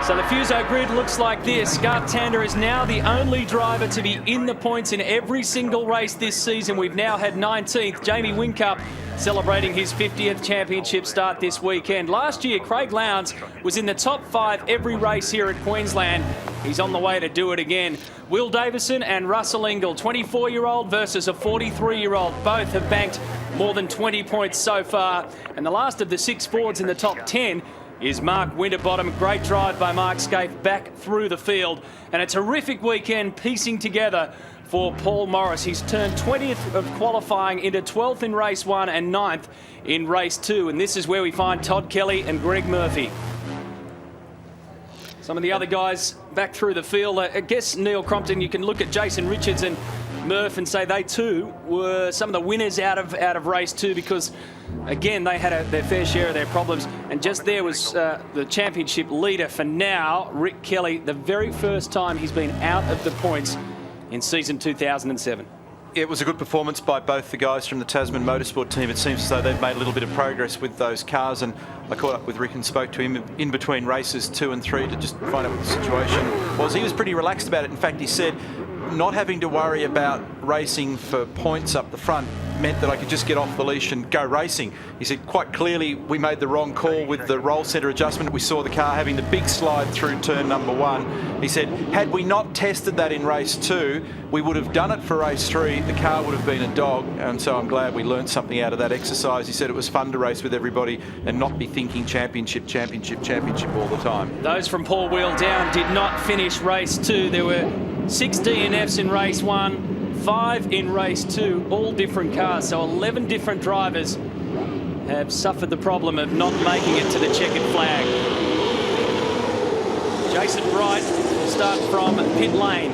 So the Fuso grid looks like this. Garth Tander is now the only driver to be in the points in every single race this season. We've now had 19th. Jamie Whincup celebrating his 50th championship start this weekend. Last year, Craig Lowndes was in the top 5 every race here at Queensland. He's on the way to do it again. Will Davison and Russell Ingall, 24-year-old versus a 43-year-old. Both have banked more than 20 points so far. And the last of the 6 Fords in the top 10 is Mark Winterbottom. Great drive by Mark Skaife back through the field. And a terrific weekend piecing together for Paul Morris. He's turned 20th of qualifying into 12th in race 1 and 9th in race 2. And this is where we find Todd Kelly and Greg Murphy. Some of the other guys back through the field. I guess, Neil Crompton, you can look at Jason Richards and Murph and say they too were some of the winners out of race 2, because again they had their fair share of their problems. And just there was the championship leader for now, Rick Kelly, the very first time he's been out of the points in season 2007. It was a good performance by both the guys from the Tasman Motorsport team. It seems as though they've made a little bit of progress with those cars, and I caught up with Rick and spoke to him in between races 2 and 3 to just find out what the situation was. He was pretty relaxed about it. In fact, he said not having to worry about racing for points up the front meant that I could just get off the leash and go racing. He said quite clearly we made the wrong call with the roll centre adjustment. We saw the car having the big slide through turn number 1. He said had we not tested that in race 2, we would have done it for race 3. The car would have been a dog, and so I'm glad we learned something out of that exercise. He said it was fun to race with everybody and not be thinking championship, championship, championship all the time. Those from Paul Wheel Down did not finish race 2. There were 6 DNFs in race 1, 5 in race 2, all different cars. So 11 different drivers have suffered the problem of not making it to the checkered flag. Jason Bright will start from pit lane.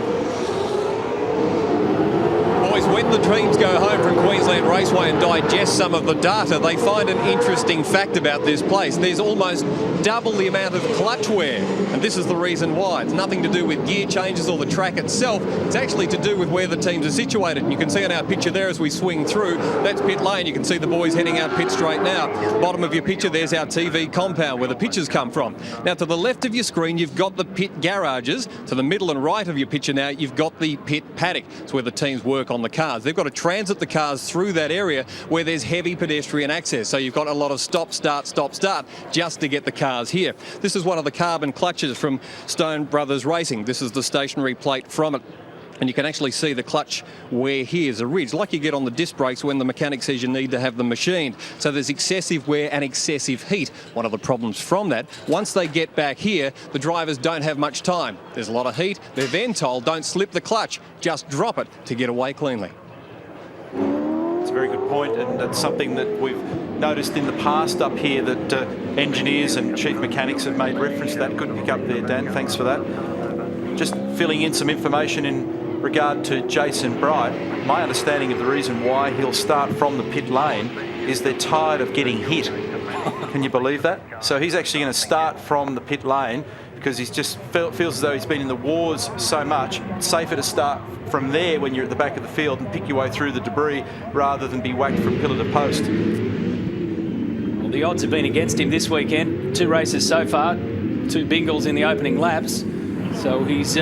Boys, when the teams go home from Queensland Raceway and digest some of the data, they find an interesting fact about this place. There's almost double the amount of clutch wear, and this is the reason why. It's nothing to do with gear changes or the track itself. It's actually to do with where the teams are situated. And you can see on our picture there as we swing through, that's pit lane. You can see the boys heading out pit straight now. Bottom of your picture, there's our TV compound where the pictures come from. Now, to the left of your screen, you've got the pit garages. To the middle and right of your picture now, you've got the pit paddock. It's where the teams work on the cars. They've got to transit the cars through that area where there's heavy pedestrian access. So you've got a lot of stop, start just to get the cars here. This is one of the carbon clutches from Stone Brothers Racing. This is the stationary plate from it. And you can actually see the clutch wear here is a ridge, like you get on the disc brakes when the mechanic says you need to have them machined. So there's excessive wear and excessive heat. One of the problems from that, once they get back here, the drivers don't have much time. There's a lot of heat. They're then told, don't slip the clutch, just drop it to get away cleanly. It's a very good point, and that's something that we've noticed in the past up here, that engineers and chief mechanics have made reference to that. Good pick up there, Dan. Thanks for that. Just filling in some information in regard to Jason Bright. My understanding of the reason why he'll start from the pit lane is they're tired of getting hit. Can you believe that? So he's actually going to start from the pit lane because he's just feels as though he's been in the wars so much. It's safer to start from there when you're at the back of the field and pick your way through the debris rather than be whacked from pillar to post. Well, the odds have been against him this weekend. 2 races so far, 2 bingles in the opening laps. So he's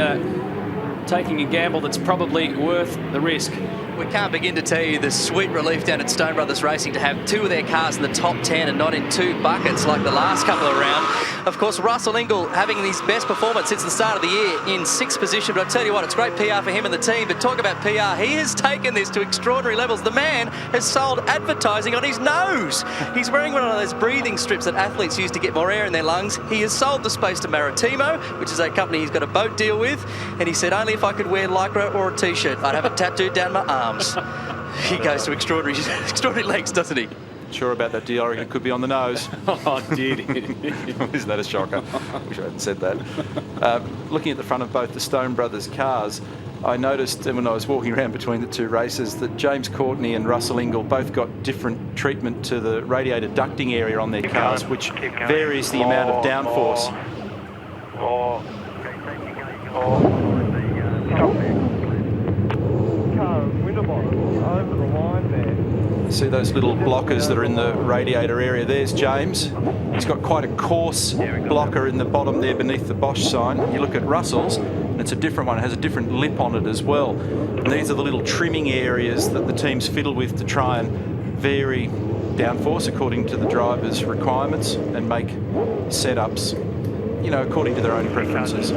taking a gamble that's probably worth the risk. We can't begin to tell you the sweet relief down at Stone Brothers Racing to have 2 of their cars in the top 10 and not in 2 buckets like the last couple of rounds. Of course, Russell Ingall having his best performance since the start of the year in 6th position. But I tell you what, it's great PR for him and the team. But talk about PR, he has taken this to extraordinary levels. The man has sold advertising on his nose. He's wearing one of those breathing strips that athletes use to get more air in their lungs. He has sold the space to Maritimo, which is a company he's got a boat deal with. And he said, only if I could wear Lycra or a T-shirt, I'd have it tattooed down my arm. He goes to extraordinary lengths, doesn't he? Sure about that deal. I reckon it could be on the nose. Oh, did he? Isn't that a shocker? Wish I hadn't said that. Looking at the front of both the Stone Brothers cars, I noticed when I was walking around between the 2 races that James Courtney and Russell Ingall both got different treatment to the radiator ducting area on their cars, which varies the amount of downforce. See those little blockers that are in the radiator area? There's James. He's got quite a coarse blocker in the bottom there beneath the Bosch sign. You look at Russell's, and it's a different one. It has a different lip on it as well. And these are the little trimming areas that the teams fiddle with to try and vary downforce according to the driver's requirements and make setups, you know, according to their own preferences.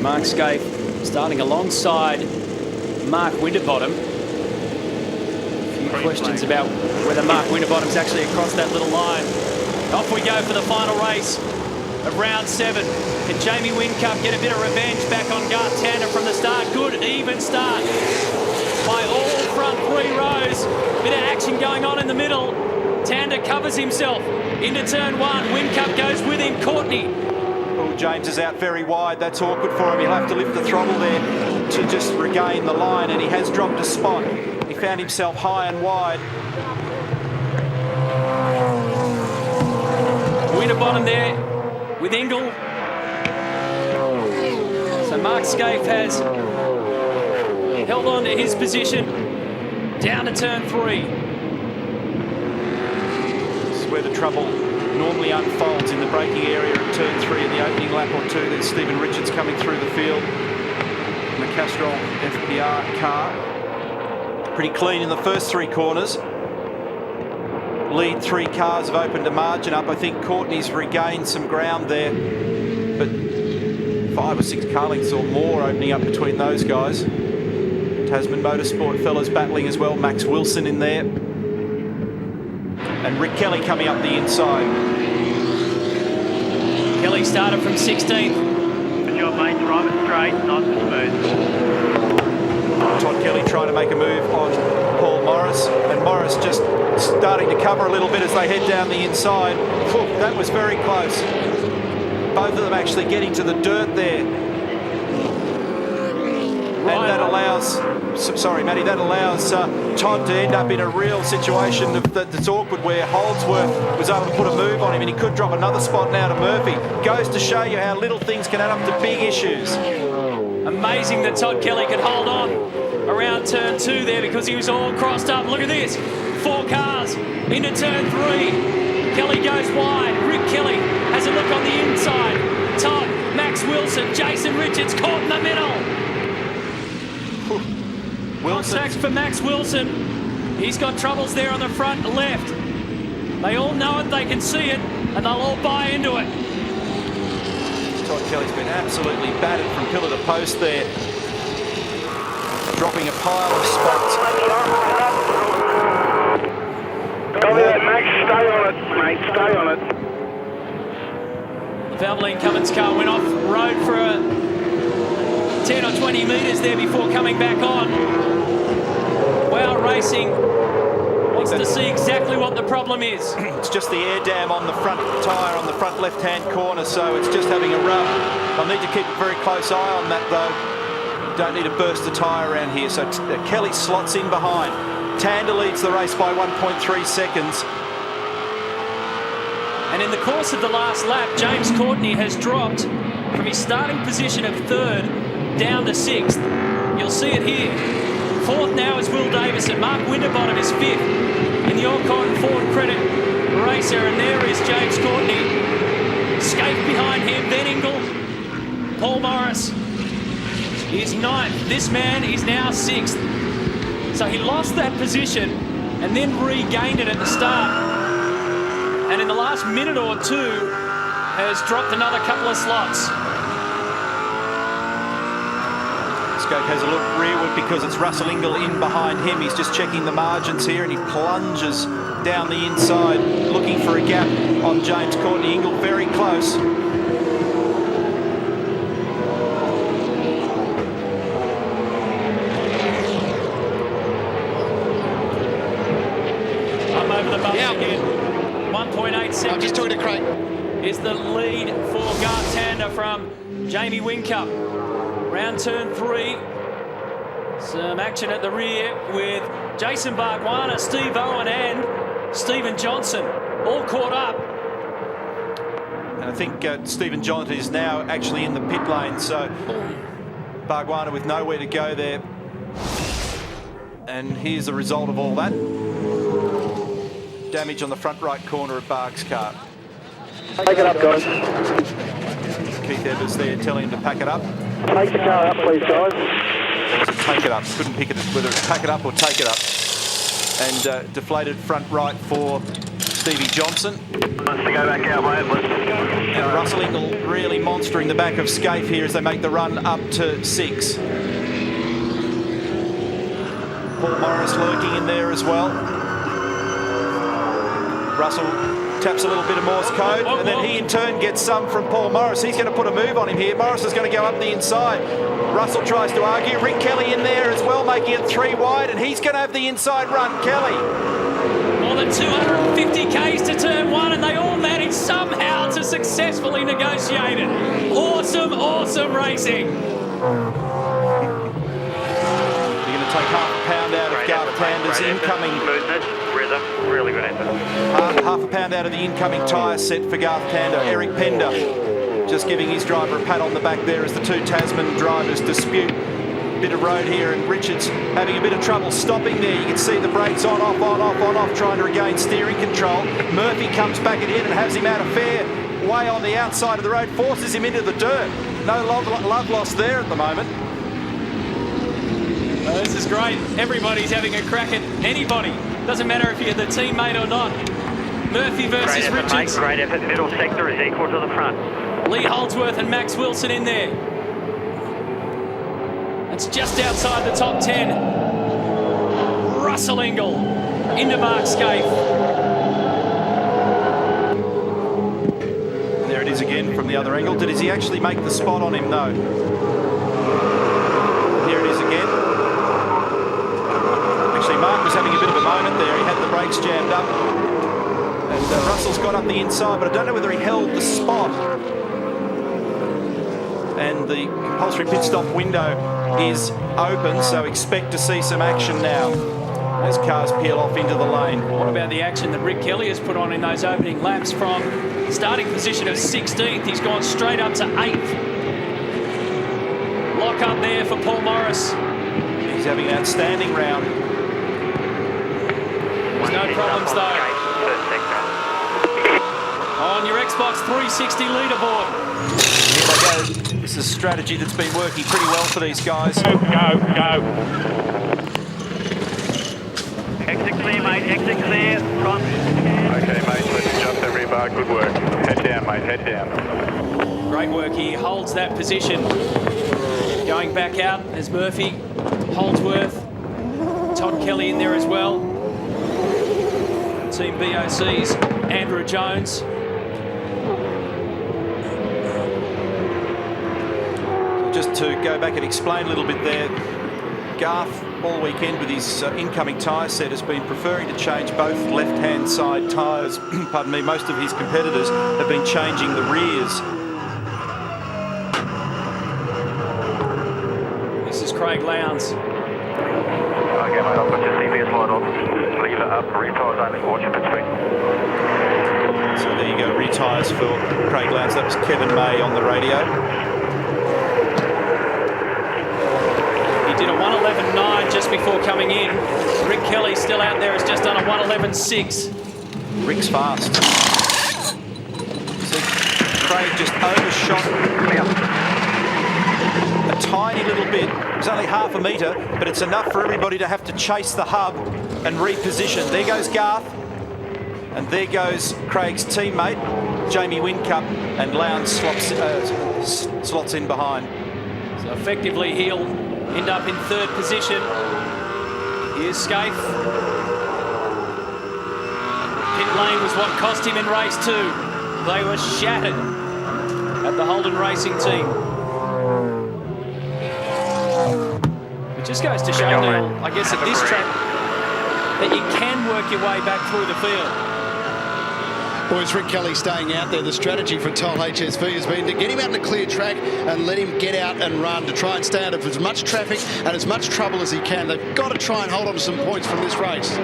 Mark Scaife starting alongside Mark Winterbottom. A few questions about whether Mark Winterbottom's actually across that little line. Off we go for the final race of round 7. Can Jamie Whincup get a bit of revenge back on Garth Tander from the start? Good even start by all front 3 rows. Bit of action going on in the middle. Tander covers himself into turn 1. Whincup goes with him. Courtney. Oh, James is out very wide. That's awkward for him. He'll have to lift the throttle there to just regain the line, and he has dropped a spot. He found himself high and wide. Winterbottom there with Ingle. So Mark Scaife has held on to his position down to turn 3. This is where the trouble normally unfolds, in the braking area at turn 3 in the opening lap or 2. There's Stephen Richards coming through the field in the Castrol FPR car. Pretty clean in the first 3 corners. Lead 3 cars have opened a margin up. I think Courtney's regained some ground there, but 5 or 6 car lengths or more opening up between those guys. Tasman Motorsport fellas battling as well. Max Wilson in there. And Rick Kelly coming up the inside. Kelly started from 16th. Good job, mate. Drive it straight, nice and smooth. Todd Kelly trying to make a move on Paul Morris. And Morris just starting to cover a little bit as they head down the inside. That was very close. Both of them actually getting to the dirt there. And that allows, sorry Matty, that allows Todd to end up in a real situation that's awkward, where Holdsworth was able to put a move on him, and he could drop another spot now to Murphy. Goes to show you how little things can add up to big issues. Amazing that Todd Kelly could hold on around turn 2 there, because he was all crossed up. Look at this, 4 cars into turn 3. Kelly goes wide. Rick Kelly has a look on the inside. Todd, Max Wilson, Jason Richards caught in the middle. Contact for Max Wilson. He's got troubles there on the front left. They all know it, they can see it, and they'll all buy into it. Todd Kelly's been absolutely battered from pillar to post there, dropping a pile of spots. Copy that, Max. Stay on it, mate. Stay on it. Valvoline Cummins car went off road for a 10 or 20 metres there before coming back on. Wow Racing wants to see exactly what the problem is. It's just the air dam on the front tyre on the front left-hand corner, so it's just having a rub. I'll need to keep a very close eye on that though. Don't need to burst the tyre around here. So Kelly slots in behind. Tander leads the race by 1.3 seconds. And in the course of the last lap, James Courtney has dropped from his starting position of 3rd down to 6th. You'll see it here. 4th now is Will Davison. Mark Winterbottom is 5th in the Alcon Ford Credit Racer. And there is James Courtney. Scaife behind him, then Ingle. Paul Morris is 9th. This man is now 6th. So he lost that position and then regained it at the start. And in the last minute or 2 has dropped another couple of slots. Scaife has a look rearward because it's Russell Ingle in behind him. He's just checking the margins here, and he plunges down the inside, looking for a gap on James Courtney. Ingle very close. I'm over the bump again. 1.8 seconds. I'm just talking to Craig. Is the lead for Garth Tander from Jamie Whincup. Round turn 3. Some action at the rear with Jason Bargwanna, Steve Owen and Stephen Johnson all caught up. And I think Stephen Johnson is now actually in the pit lane, so Bargwanna with nowhere to go there. And here's the result of all that. Damage on the front right corner of Bark's car. Take it up, guys. Keith Evers there telling him to pack it up. Take the car up, please, guys. Take it up. Couldn't pick it, whether it's pack it up or take it up. And deflated front right for Stevie Johnson. Let's go back out, mate. And Russell Ingall really monstering the back of Scaife here as they make the run up to 6. Paul Morris lurking in there as well. Russell taps a little bit of Morse code, and then he in turn gets some from Paul Morris. He's going to put a move on him here. Morris is going to go up the inside. Russell tries to argue. Rick Kelly in there as well, making it 3 wide, and he's going to have the inside run. Kelly. More than 250 Ks to turn 1, and they all managed somehow to successfully negotiate it. Awesome, awesome racing. Take half a pound out of Garth Tander's incoming. Smoothness, rhythm, really good effort. Half a pound out of the incoming tyre set for Garth Tander. Eric Pender just giving his driver a pat on the back there as the 2 Tasman drivers dispute. Bit of road here, and Richards having a bit of trouble stopping there. You can see the brakes on, off, on, off, on, off, trying to regain steering control. Murphy comes back at him and has him out a fair way on the outside of the road, forces him into the dirt. No love lost there at the moment. This is great. Everybody's having a crack at anybody. Doesn't matter if you're the teammate or not. Murphy versus Great effort, Richards. mate. Great effort. Middle sector is equal to the front. Lee Holdsworth and Max Wilson in there. That's just outside the top 10. Russell Ingall into Mark Scaife. There it is again from the other angle. Did he actually make the spot on him? No. Here it is again. Actually, Mark was having a bit of a moment there. He had the brakes jammed up. And Russell's got up the inside, but I don't know whether he held the spot. And the compulsory pit stop window is open, so expect to see some action now as cars peel off into the lane. What about the action that Rick Kelly has put on in those opening laps? From starting position of 16th, he's gone straight up to 8th. Lock up there for Paul Morris. He's having an outstanding round. There's no problems though. On your Xbox 360 leaderboard. Here they go. This is a strategy that's been working pretty well for these guys. Go. Exit clear, mate. Exit clear. Front. Okay, mate. Let's adjust every bar. Good work. Head down, mate. Head down. Great work. He holds that position. Going back out as Murphy, Holdsworth, Todd Kelly in there as well. Team BOC's Andrew Jones. Just to go back and explain a little bit there, Garth all weekend with his incoming tyre set has been preferring to change both left-hand side tyres. Pardon me, most of his competitors have been changing the rears. This is Craig Lowndes. Okay, mate. I'll put your CBS light on. Leave it up. Retires only. Watch your speed. So there you go, retires for Craig Lowndes. That was Kevin May on the radio. Did a 1:11.9 just before coming in. Rick Kelly still out there, has just done a 1:11.6. Rick's fast. See, Craig just overshot a tiny little bit. It was only half a metre, but it's enough for everybody to have to chase the hub and reposition. There goes Garth, and there goes Craig's teammate, Jamie Whincup, and Lowndes slots in behind. So effectively he'll end up in 3rd position. Here's Scaife. Pit lane was what cost him in race 2. They were shattered at the Holden Racing team. It just goes to show, Neil, I guess at this track, that you can work your way back through the field. Boys, Rick Kelly staying out there. The strategy for Toll HSV has been to get him out in a clear track and let him get out and run to try and stay out of as much traffic and as much trouble as he can. They've got to try and hold on to some points from this race.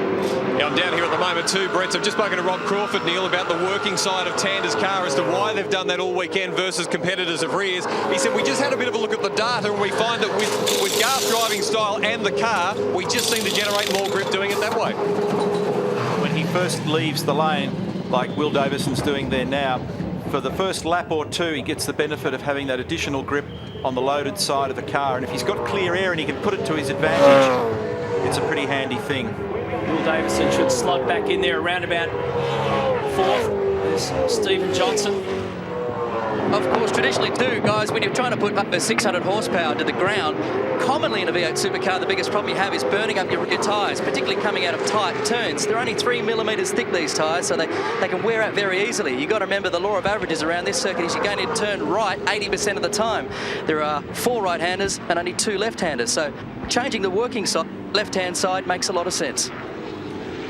Yeah, I'm down here at the moment too, Brett. So I've just spoken to Rob Crawford, Neil, about the working side of Tander's car as to why they've done that all weekend versus competitors of Rears. He said, we just had a bit of a look at the data and we find that with Garth's driving style and the car, we just seem to generate more grip doing it that way. When he first leaves the lane, like Will Davison's doing there now, for the first lap or two, he gets the benefit of having that additional grip on the loaded side of the car. And if he's got clear air and he can put it to his advantage, it's a pretty handy thing. Will Davison should slot back in there around about fourth. There's Stephen Johnson. Of course, traditionally too, guys, when you're trying to put up the 600 horsepower to the ground, commonly in a V8 supercar, the biggest problem you have is burning up your tyres, particularly coming out of tight turns. They're only 3 millimetres thick, these tyres, so they can wear out very easily. You've got to remember the law of averages around this circuit is you're going to turn right 80% of the time. There are 4 right-handers and only 2 left-handers, so changing the working side, left-hand side, makes a lot of sense.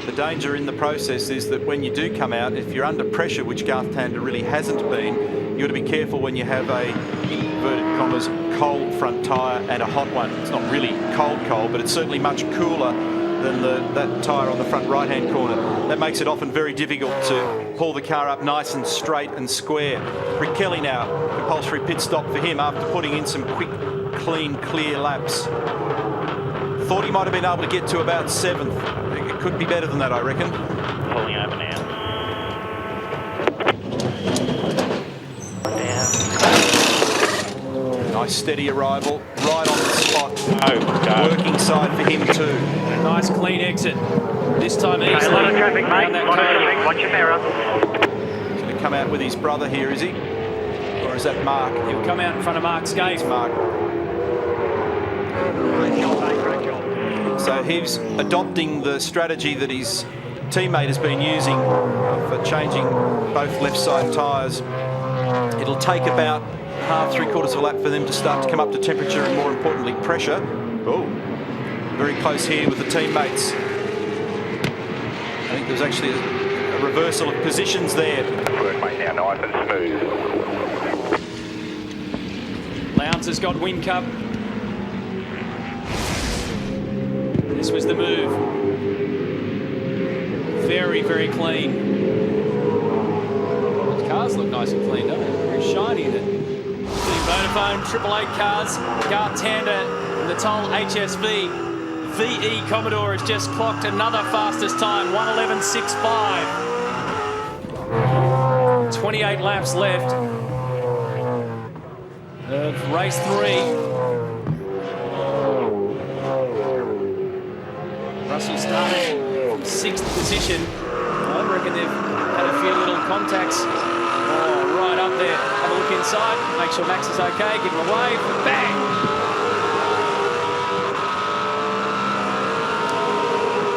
The danger in the process is that when you do come out, if you're under pressure, which Garth Tander really hasn't been, you've got to be careful when you have a, inverted commas, cold front tyre and a hot one. It's not really cold, but it's certainly much cooler than that tyre on the front right-hand corner. That makes it often very difficult to pull the car up nice and straight and square. Rick Kelly now, compulsory pit stop for him after putting in some quick, clean, clear laps. Thought he might have been able to get to about 7th. It could be better than that, I reckon. Pulling over now. Nice steady arrival, right on the spot. Oh, working side for him too. Nice clean exit. This time easily. A lot of traffic, mate. Around that A lot of curve. traffic. Watch your mirror. He's going to come out with his brother here, is he? Or is that Mark? He'll come out in front of Mark Skate. Mark. So he's adopting the strategy that his teammate has been using for changing both left side tyres. It'll take about half, 3/4 of a lap for them to start to come up to temperature and, more importantly, pressure. Oh, very close here with the teammates. I think there's actually a reversal of positions there. Work, mate, now nice and smooth. Lowndes has got Win Cup. This was the move. Very, very clean. Those cars look nice and clean, don't they? Very shiny in it. Vodafone, 888 cars, Garth Tander and the Toll HSV. VE Commodore has just clocked another fastest time, 1:11.65. 28 laps left of race 3. Russell started from 6th position. I reckon they've had a few little contacts. Oh, right up there. Have a look inside. Make sure Max is okay. Give him a wave. Bang!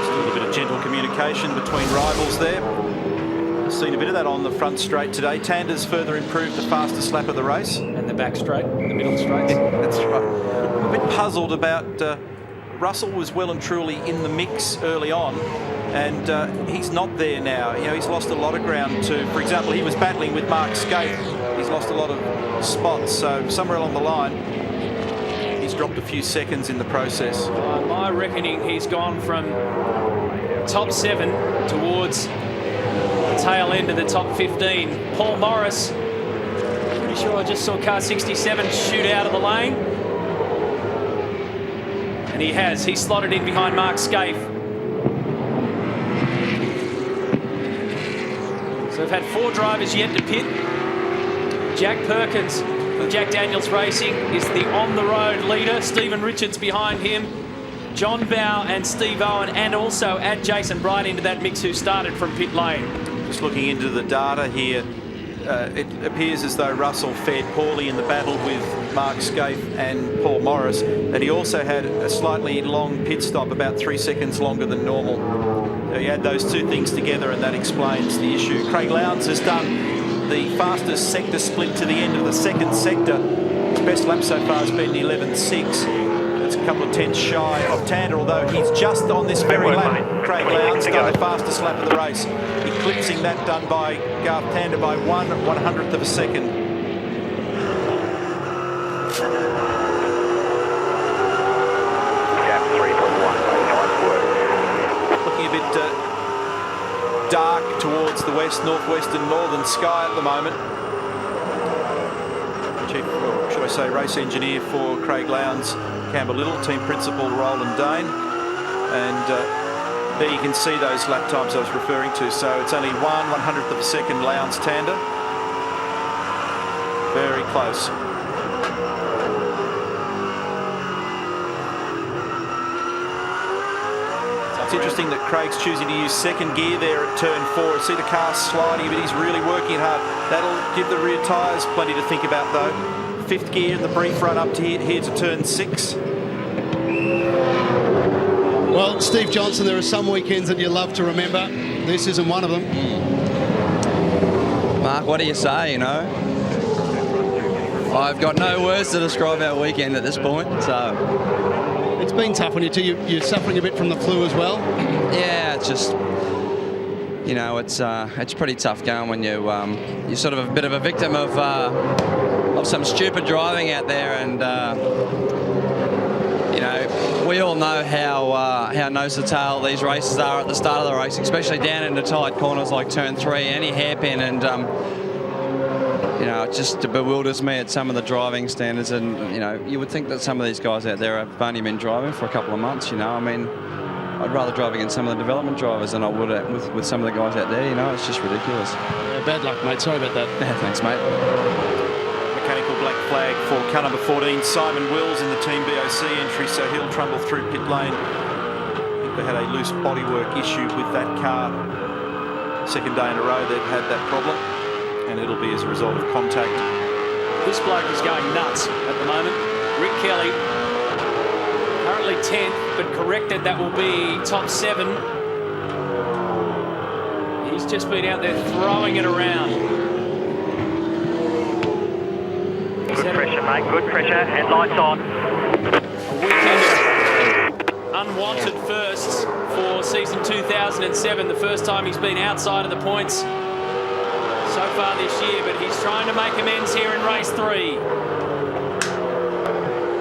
Just a little bit of gentle communication between rivals there. Seen a bit of that on the front straight today. Tander's further improved the fastest lap of the race. And the back straight, the middle straights. That's right. I'm a bit puzzled about Russell was well and truly in the mix early on, and he's not there now. You know, he's lost a lot of ground too. For example, he was battling with Mark Skate. He's lost a lot of spots, so somewhere along the line, he's dropped a few seconds in the process. By my reckoning, he's gone from top 7 towards the tail end of the top 15. Paul Morris, pretty sure I just saw car 67 shoot out of the lane. And he has. He's slotted in behind Mark Scaife. So we've had 4 drivers yet to pit. Jack Perkins from Jack Daniels Racing is the on-the-road leader. Stephen Richards behind him. John Bow and Steve Owen, and also add Jason Bright into that mix, who started from pit lane. Just looking into the data here, it appears as though Russell fared poorly in the battle with Mark Scaife and Paul Morris, and he also had a slightly long pit stop, about 3 seconds longer than normal. You add those two things together and that explains the issue. Craig Lowndes has done the fastest sector split to the end of the second sector. His best lap so far has been 11.6. That's a couple of tenths shy of Tander, although he's just on this very lap. Craig Lowndes done the fastest lap of the race, eclipsing that done by Garth Tander by 1/100th of a second. Gap 3.1, nice work. Looking a bit dark towards the west, northwest and northern sky at the moment. Chief, or should I say, race engineer for Craig Lowndes, Campbell Little, team principal Roland Dane. And there you can see those lap times I was referring to. So it's only 1/100th of a second Lowndes Tander. Very close. It's interesting that Craig's choosing to use second gear there at turn 4. See the car sliding, but he's really working hard. That'll give the rear tyres plenty to think about, though. 5th gear in the brief run up to here to turn 6. Well, Steve Johnson, there are some weekends that you love to remember. This isn't one of them. Mark, what do you say, you know? I've got no words to describe our weekend at this point, so... It's been tough on you too. You're suffering a bit from the flu as well. Yeah, it's just, you know, it's pretty tough going when you're sort of a bit of a victim of some stupid driving out there, and you know, we all know how nose to tail these races are at the start of the race, especially down into tight corners like turn 3, any hairpin, and you know, it just bewilders me at some of the driving standards. And you know, you would think that some of these guys out there have only been driving for a couple of months. You know, I mean, I'd rather drive against some of the development drivers than I would with some of the guys out there. You know, it's just ridiculous. Yeah, bad luck, mate. Sorry about that. Yeah, thanks, mate. Mechanical black flag for car number 14, Simon Wills, in the Team BOC entry, so he'll trundle through pit lane. I think they had a loose bodywork issue with that car. Second day in a row they've had that problem, and it'll be as a result of contact. This bloke is going nuts at the moment. Rick Kelly, currently 10th, but corrected that will be top 7. He's just been out there throwing it around. Good pressure, mate, good pressure, headlights on. A weekend of unwanted firsts for season 2007, the first time he's been outside of the points so far this year, but he's trying to make amends here in race 3.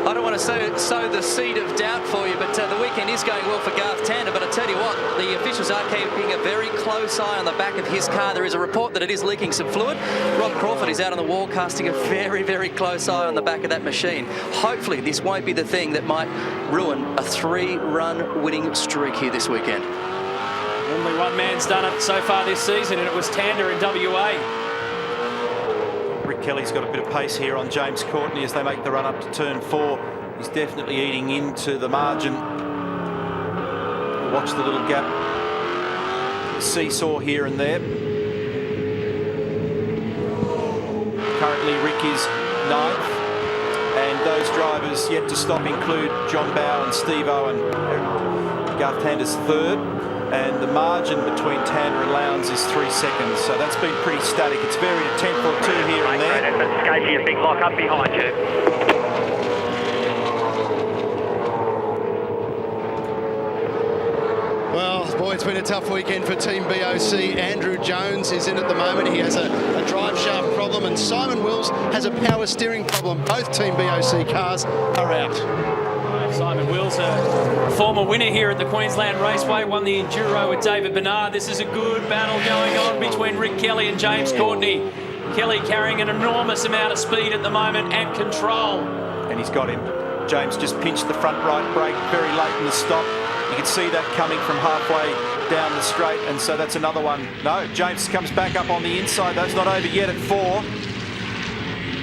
I don't want to sow the seed of doubt for you, but the weekend is going well for Garth Tander. But I tell you what, the officials are keeping a very close eye on the back of his car. There is a report that it is leaking some fluid. Rob Crawford is out on the wall casting a very, very close eye on the back of that machine. Hopefully this won't be the thing that might ruin a 3-run winning streak here this weekend. Only one man's done it so far this season, and it was Tander in WA. Rick Kelly's got a bit of pace here on James Courtney as they make the run up to turn 4. He's definitely eating into the margin. Watch the little gap seesaw here and there. Currently Rick is 9th, and those drivers yet to stop include John Bowe and Steve Owen. Garth Tander's 3rd, and the margin between Tander and Lowndes is 3 seconds, so that's been pretty static. It's varied a tenth or 2 here and there. Scafey, a big lock up behind you. Well, boy, it's been a tough weekend for Team BOC. Andrew Jones is in at the moment. He has a drive shaft problem, and Simon Wills has a power steering problem. Both Team BOC cars are out. Simon Wills, a former winner here at the Queensland Raceway, won the Enduro with David Bernard. This is a good battle going on between Rick Kelly and James Courtney. Kelly carrying an enormous amount of speed at the moment and control. And he's got him. James just pinched the front right brake very late in the stop. You can see that coming from halfway down the straight, and so that's another one. No, James comes back up on the inside. That's not over yet at 4.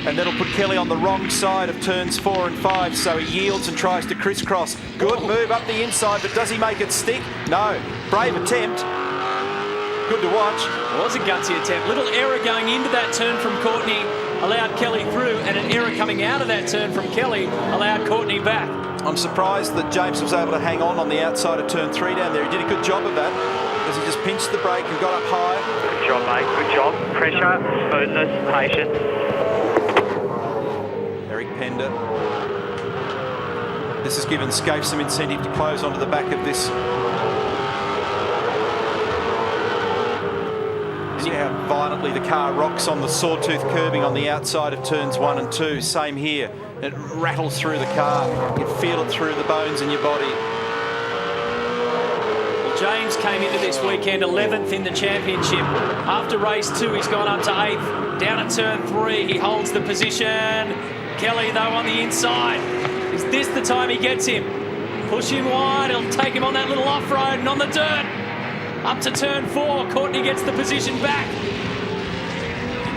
And that'll put Kelly on the wrong side of turns 4 and 5, so he yields and tries to crisscross. Good move up the inside, but does he make it stick? No. Brave attempt. Good to watch. It was a gutsy attempt. Little error going into that turn from Courtney allowed Kelly through, and an error coming out of that turn from Kelly allowed Courtney back. I'm surprised that James was able to hang on the outside of turn 3 down there. He did a good job of that, because he just pinched the brake and got up high. Good job, mate, good job. Pressure, smoothness, patience. Pender. This has given Scaife some incentive to close onto the back of this. See how violently the car rocks on the sawtooth curbing on the outside of turns 1 and 2. Same here. It rattles through the car. You can feel it through the bones in your body. Well, James came into this weekend 11th in the championship. After race 2, he's gone up to 8th. Down at turn 3, he holds the position. Kelly, though, on the inside. Is this the time he gets him? Push him wide. It'll take him on that little off-road and on the dirt. Up to turn 4. Courtney gets the position back.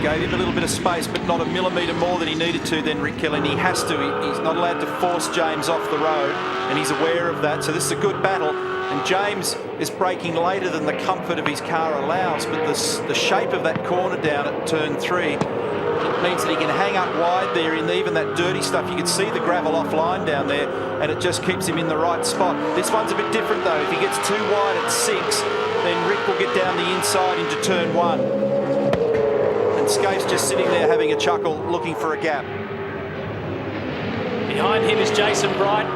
Gave him a little bit of space, but not a millimetre more than he needed to then, Rick Kelly. And he has to. He's not allowed to force James off the road, and he's aware of that. So this is a good battle. And James is braking later than the comfort of his car allows, but the shape of that corner down at turn 3 means that he can hang up wide there in even that dirty stuff. You can see the gravel offline down there, and it just keeps him in the right spot. This one's a bit different though. If he gets too wide at 6, then Rick will get down the inside into turn 1. And Scaife's just sitting there having a chuckle, looking for a gap. Behind him is Jason Bright,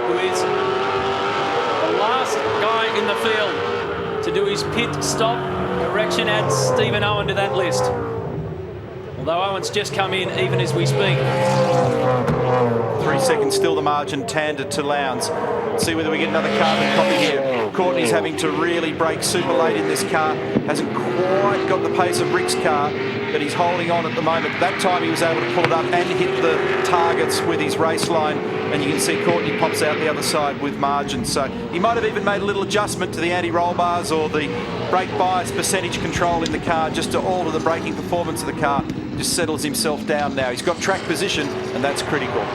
who is the last guy in the field to do his pit stop. Correction adds Stephen Owen to that list. Although Owen's just come in even as we speak. 3 seconds still the margin, Tander to Lowndes. See whether we get another carbon copy here. Courtney's having to really brake super late in this car. Hasn't quite got the pace of Rick's car, but he's holding on at the moment. That time he was able to pull it up and hit the targets with his race line. And you can see Courtney pops out the other side with margin. So he might have even made a little adjustment to the anti-roll bars or the brake bias percentage control in the car just to alter the braking performance of the car. Just settles himself down now. He's got track position, and that's critical.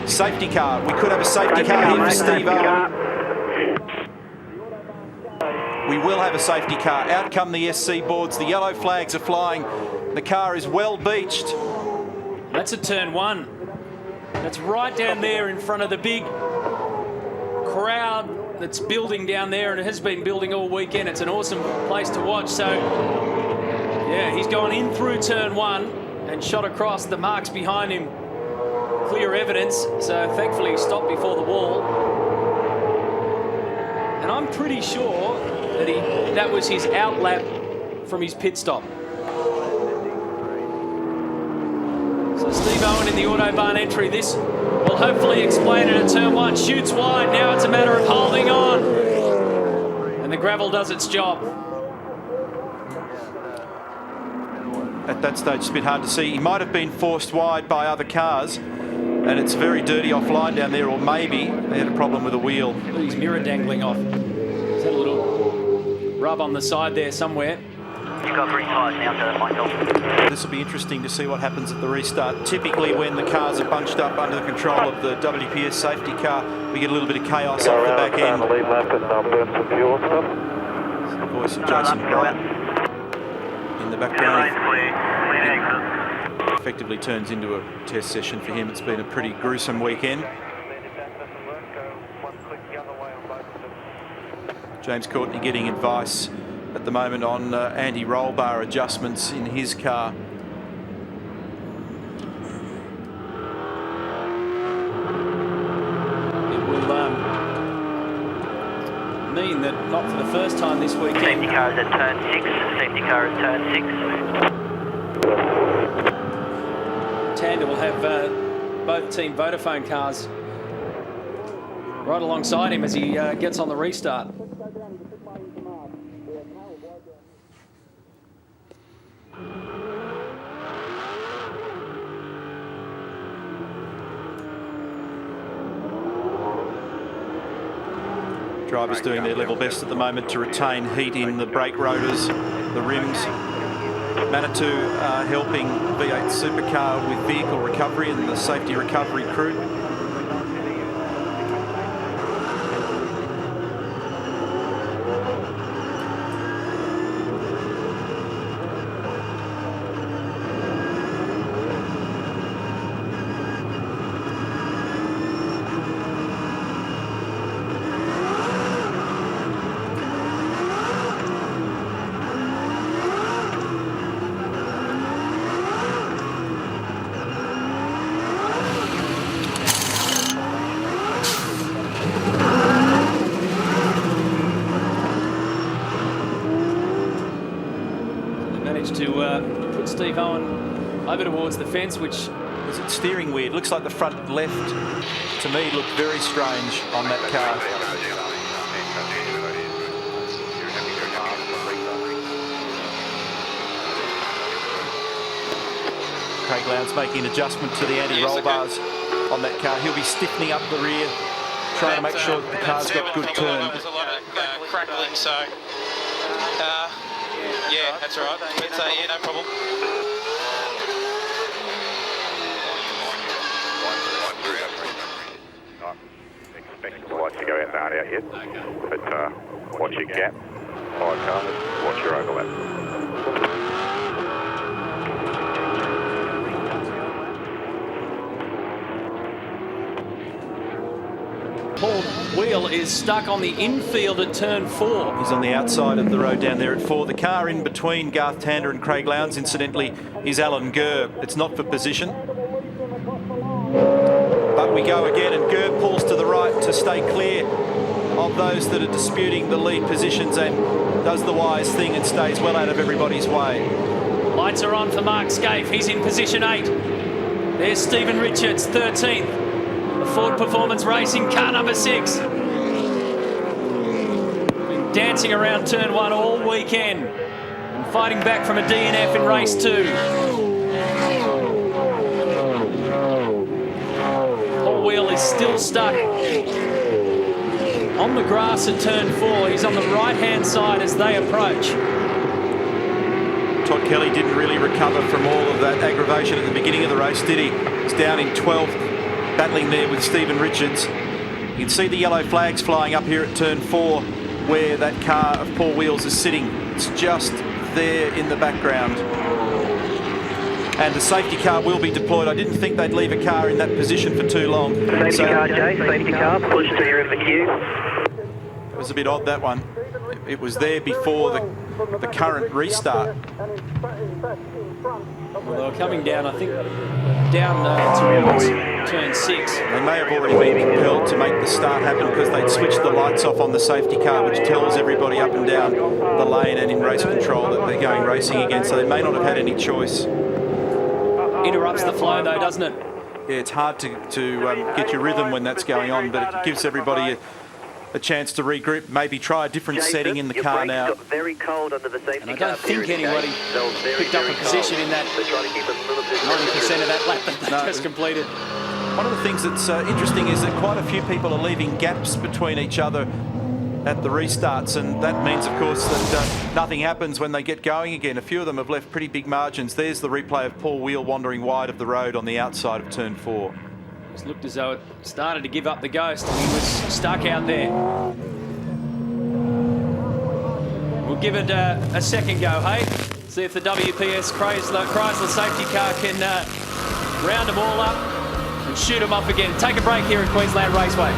Safety car. We could have a safety car here for Steve Owen. We will have a safety car. Out come the SC boards. The yellow flags are flying. The car is well beached. That's a turn 1. That's right down there in front of the big crowd that's building down there, and it has been building all weekend. It's an awesome place to watch. So, yeah, he's gone in through turn 1 and shot across. The marks behind him, clear evidence. So thankfully he stopped before the wall. And I'm pretty sure that that was his out lap from his pit stop. So Steve Owen in the Autobahn entry. This will hopefully explain it at turn 1. Shoots wide. Now it's a matter of holding on. And the gravel does its job. At that stage, it's a bit hard to see. He might have been forced wide by other cars, and it's very dirty offline down there, or maybe they had a problem with a wheel. Look at his mirror dangling off. He's had a little rub on the side there somewhere. You've got 3 tyres now, sir, Michael. This will be interesting to see what happens at the restart. Typically, when the cars are bunched up under the control of the WPS safety car, we get a little bit of chaos off the back end. Lead left and burn some fuel stuff. The voice of Jason Bright in the background. Effectively turns into a test session for him. It's been a pretty gruesome weekend. James Courtney getting advice at the moment on anti-roll bar adjustments in his car. It will mean that not for the first time this weekend. Safety car is at turn 6. Safety car is turn 6. Tander will have both Team Vodafone cars right alongside him as he gets on the restart. Drivers doing their level best at the moment to retain heat in the brake rotors, the rims. Manitou helping V8 Supercar with vehicle recovery and the safety recovery crew. To put Steve Owen over towards the fence, which is it steering weird? Looks like the front left to me looked very strange on that car. Craig Lowndes making an adjustment to the anti-roll bars on that car. He'll be stiffening up the rear, trying to make sure that the car's got good turn. There's a lot of crackling, so yeah, that's all right. But yeah, no problem. Expect the lights to go out, they aren't out yet. But watch your gap, 5 cars, watch your overlap. Paul Wheel is stuck on the infield at turn 4. He's on the outside of the road down there at 4. The car in between Garth Tander and Craig Lowndes, incidentally, is Alan Gurr. It's not for position. But we go again, and Gurr pulls to the right to stay clear of those that are disputing the lead positions and does the wise thing and stays well out of everybody's way. Lights are on for Mark Scaife. He's in position 8. There's Stephen Richards, 13th. The Ford Performance Racing car number 6. Been dancing around turn 1 all weekend and fighting back from a DNF in race 2. Paul Wheel is still stuck on the grass at turn 4. He's on the right-hand side as they approach. Todd Kelly didn't really recover from all of that aggravation at the beginning of the race, did he? He's down in 12th. Battling there with Stephen Richards. You can see the yellow flags flying up here at turn 4 where that car of Paul Wheels is sitting. It's just there in the background. And the safety car will be deployed. I didn't think they'd leave a car in that position for too long. Safety car, Jay, safety car, push to your end of the queue. It was a bit odd, that one. It was there before the current restart. Well, they were coming down, I think, down towards turn 6. They may have already been compelled to make the start happen because they'd switched the lights off on the safety car, which tells everybody up and down the lane and in race control that they're going racing again, so they may not have had any choice. Interrupts the flow though, doesn't it? Yeah, it's hard to get your rhythm when that's going on, but it gives everybody a chance to regroup, maybe try a different setting in the car now. Very cold under the safety And I don't think anybody picked up a position in that 90% of that lap that they just completed. One of the things that's interesting is that quite a few people are leaving gaps between each other at the restarts, and that means, of course, that nothing happens when they get going again. A few of them have left pretty big margins. There's the replay of Paul Wheel wandering wide of the road on the outside of turn 4. It looked as though it started to give up the ghost and he was stuck out there. We'll give it a second go, hey? See if the WPS Chrysler safety car can round them all up and shoot them up again. Take a break here at Queensland Raceway.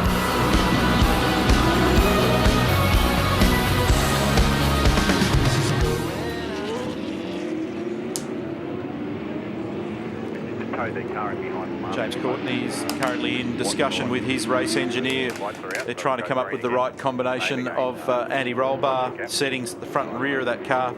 James Courtney's currently in discussion with his race engineer. They're trying to come up with the right combination of anti-roll bar settings at the front and rear of that car.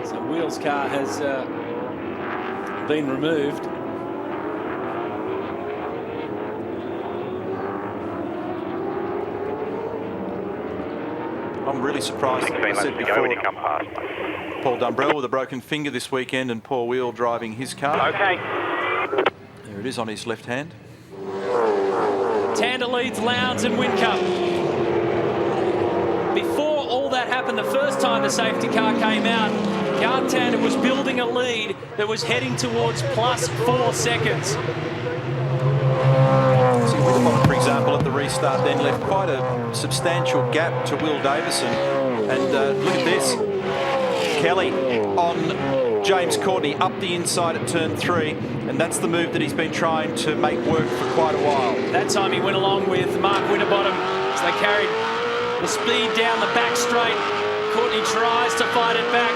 So Wheel's car has been removed. I'm really surprised, as I said before, Paul Dumbrell with a broken finger this weekend and Paul Wheel driving his car. Okay. There it is on his left hand. Tander leads Lowndes and Whincup. Before all that happened, the first time the safety car came out, Garth Tander was building a lead that was heading towards plus 4 seconds. For example, at the restart then left quite a substantial gap to Will Davison. And look at this. Kelly on James Courtney up the inside at turn 3. And that's the move that he's been trying to make work for quite a while. That time he went along with Mark Winterbottom as they carried the speed down the back straight. Courtney tries to fight it back.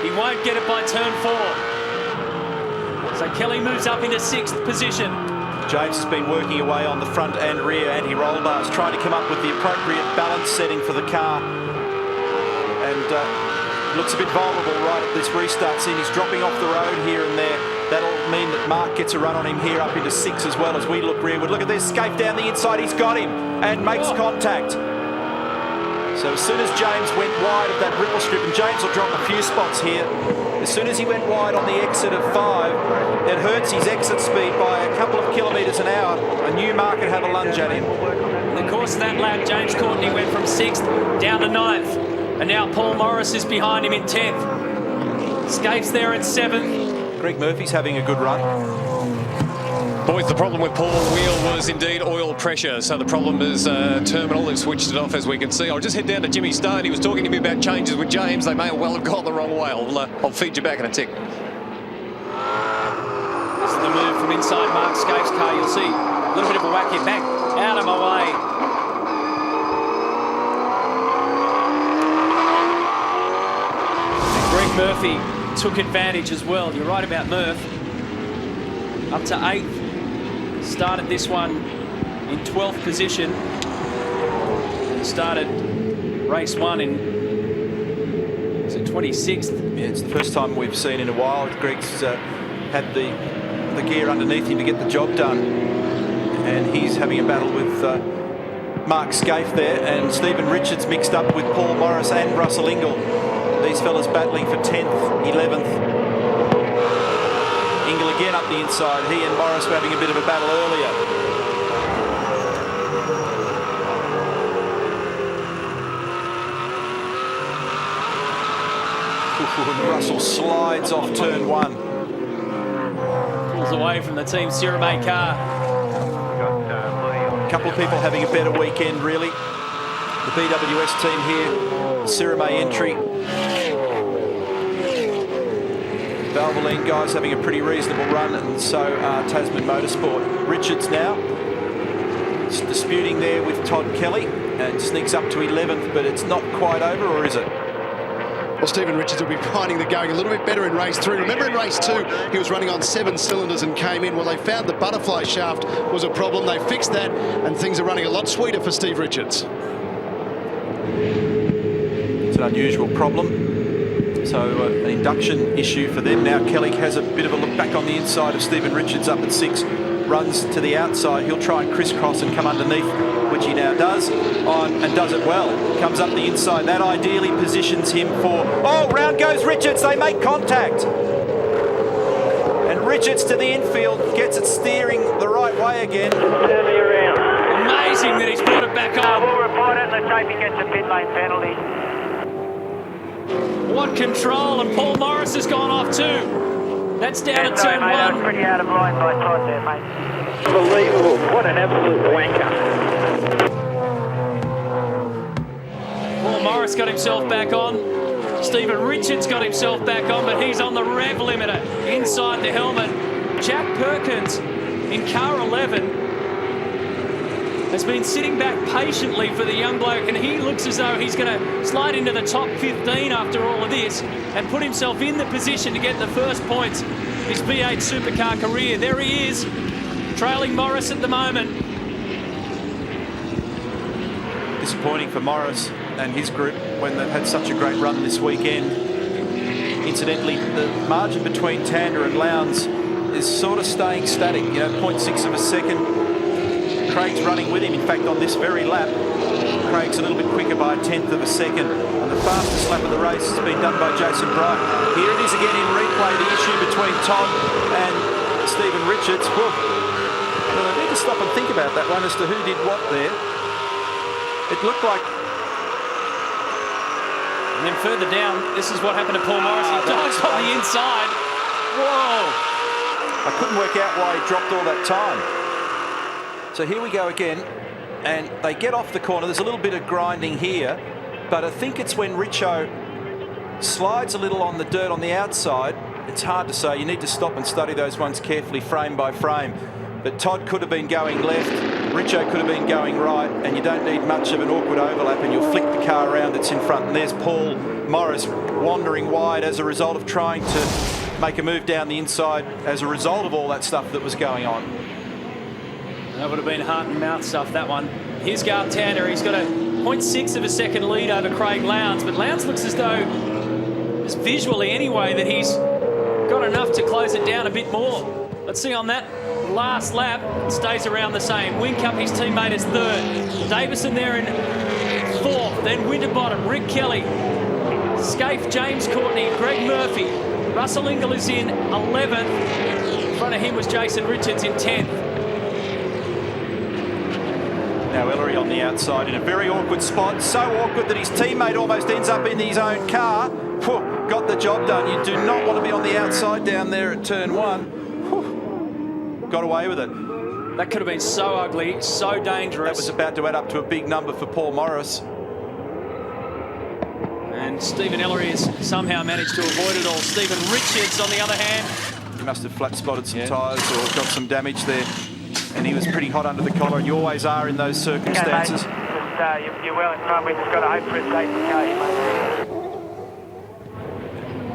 He won't get it by turn 4. So Kelly moves up into 6th position. James has been working away on the front and rear anti-roll bars, trying to come up with the appropriate balance setting for the car. And looks a bit vulnerable right at this restart scene. He's dropping off the road here and there. That'll mean that Mark gets a run on him here up into 6 as well as we look rearward. Look at this, Scaife down the inside, he's got him and makes contact. So as soon as James went wide of that ripple strip, and James will drop a few spots here, as soon as he went wide on the exit of 5, it hurts his exit speed by a couple of kilometres an hour. A new mark could have a lunge at him. In the course of that lap, James Courtney went from 6th down to 9th, and now Paul Morris is behind him in 10th. Scaife's there in 7th. Greg Murphy's having a good run. Boys, the problem with Paul Wheel was indeed oil pressure. So the problem is terminal. They've switched it off, as we can see. I'll just head down to Jimmy Stone. He was talking to me about changes with James. They may well have gone the wrong way. I'll feed you back in a tick. This is the move from inside Mark Scaife's car. You'll see a little bit of a whack here. Back out of my way. And Greg Murphy took advantage as well. You're right about Murph. Up to 8th. Started this one in 12th position. Started race 1 in 26th. Yeah, it's the first time we've seen in a while. Greg's had the gear underneath him to get the job done. And he's having a battle with Mark Scaife there, and Stephen Richards mixed up with Paul Morris and Russell Ingall. These fellas battling for 10th, 11th. Ingall again up the inside. He and Morris were having a bit of a battle earlier. And Russell slides off turn 1. Pulls away from the Team Cirame car. A couple of people having a better weekend, really. The BWS team here, Cirame entry. Valvoline guys having a pretty reasonable run, and so Tasman Motorsport. Richards now disputing there with Todd Kelly and sneaks up to 11th, but it's not quite over, or is it? Well, Stephen Richards will be finding the going a little bit better in race 3. Remember in race 2, he was running on 7 cylinders and came in. Well, they found the butterfly shaft was a problem. They fixed that, and things are running a lot sweeter for Steve Richards. It's an unusual problem. So an induction issue for them. Now Kelly has a bit of a look back on the inside of Stephen Richards up at 6. Runs to the outside. He'll try and crisscross and come underneath, which he now does, and does it well. Comes up the inside. That ideally positions him for... Oh, round goes Richards. They make contact. And Richards to the infield gets it steering the right way again. Turn me around. Amazing that he's brought it back on. We'll report it and the safety gets a pit lane penalty. What control, and Paul Morris has gone off too. That's down at turn 1. That was pretty out of line by Todd there, mate. Unbelievable. What an absolute wanker. Paul Morris got himself back on. Stephen Richards got himself back on, but he's on the rev limiter inside the helmet. Jack Perkins in car 11 has been sitting back patiently for the young bloke, and he looks as though he's going to slide into the top 15 after all of this and put himself in the position to get the first points of his V8 supercar career. There he is, trailing Morris at the moment. Disappointing for Morris and his group when they've had such a great run this weekend. Incidentally, the margin between Tander and Lowndes is sort of staying static, 0.6 of a second. Craig's running with him. In fact, on this very lap, Craig's a little bit quicker by 1/10 of a second. And the fastest lap of the race has been done by Jason Bright. Here it is again in replay, the issue between Tom and Stephen Richards. Well, I need to stop and think about that one as to who did what there. It looked like... And then further down, this is what happened to Paul Morris. He dives on the inside. Whoa! I couldn't work out why he dropped all that time. So here we go again, and they get off the corner. There's a little bit of grinding here, but I think it's when Richo slides a little on the dirt on the outside. It's hard to say. You need to stop and study those ones carefully, frame by frame. But Todd could have been going left, Richo could have been going right, and you don't need much of an awkward overlap, and you'll flick the car around that's in front. And there's Paul Morris wandering wide as a result of trying to make a move down the inside as a result of all that stuff that was going on. That would have been heart and mouth stuff, that one. Here's Garth Tander. He's got a 0.6 of a second lead over Craig Lowndes, but Lowndes looks as though, just visually anyway, that he's got got enough to close it down a bit more. Let's see on that last lap. It stays around the same. Whincup, his teammate, is third. Davison there in fourth. Then Winterbottom, Rick Kelly, Scaife, James Courtney, Greg Murphy. Russell Ingall is in 11th. In front of him was Jason Richards in 10th. Now Ellery on the outside in a very awkward spot. So awkward that his teammate almost ends up in his own car. Whew, got the job done. You do not want to be on the outside down there at turn 1. Whew, got away with it. That could have been so ugly, so dangerous. That was about to add up to a big number for Paul Morris. And Stephen Ellery has somehow managed to avoid it all. Stephen Richards, on the other hand. He must have flat spotted some tyres or got some damage there. And he was pretty hot under the collar, and you always are in those circumstances. Okay, mate. You're well in front. We've just got to hope for a safe mate.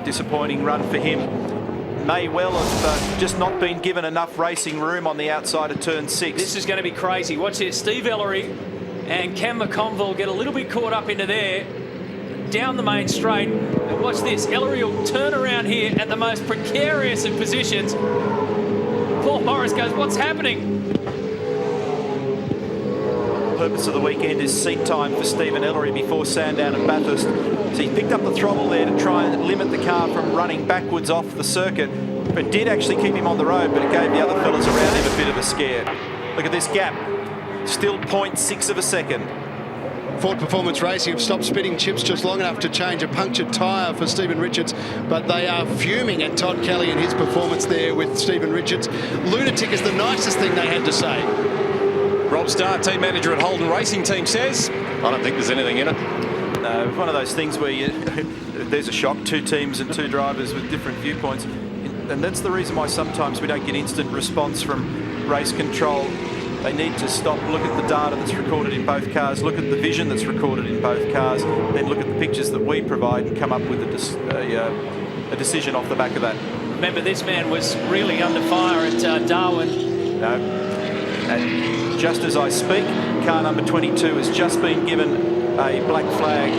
Disappointing run for him. May well have just not been given enough racing room on the outside of turn 6. This is going to be crazy. Watch this. Steve Ellery and Cam McConville get a little bit caught up into there. Down the main straight. And watch this. Ellery will turn around here at the most precarious of positions. Paul Morris goes, what's happening? The purpose of the weekend is seat time for Stephen Ellery before Sandown and Bathurst. So he picked up the throttle there to try and limit the car from running backwards off the circuit, but did actually keep him on the road, but it gave the other fellas around him a bit of a scare. Look at this gap. Still 0.6 of a second. Ford Performance Racing have stopped spitting chips just long enough to change a punctured tyre for Stephen Richards, but they are fuming at Todd Kelly and his performance there with Stephen Richards. Lunatic is the nicest thing they had to say. Rob Starr, team manager at Holden Racing Team, says, I don't think there's anything in it. No, it's one of those things where there's a shock, 2 teams and 2 drivers with different viewpoints. And that's the reason why sometimes we don't get instant response from race control. They need to stop, look at the data that's recorded in both cars, look at the vision that's recorded in both cars, then look at the pictures that we provide and come up with a decision off the back of that. Remember, this man was really under fire at Darwin. No. And just as I speak, car number 22 has just been given a black flag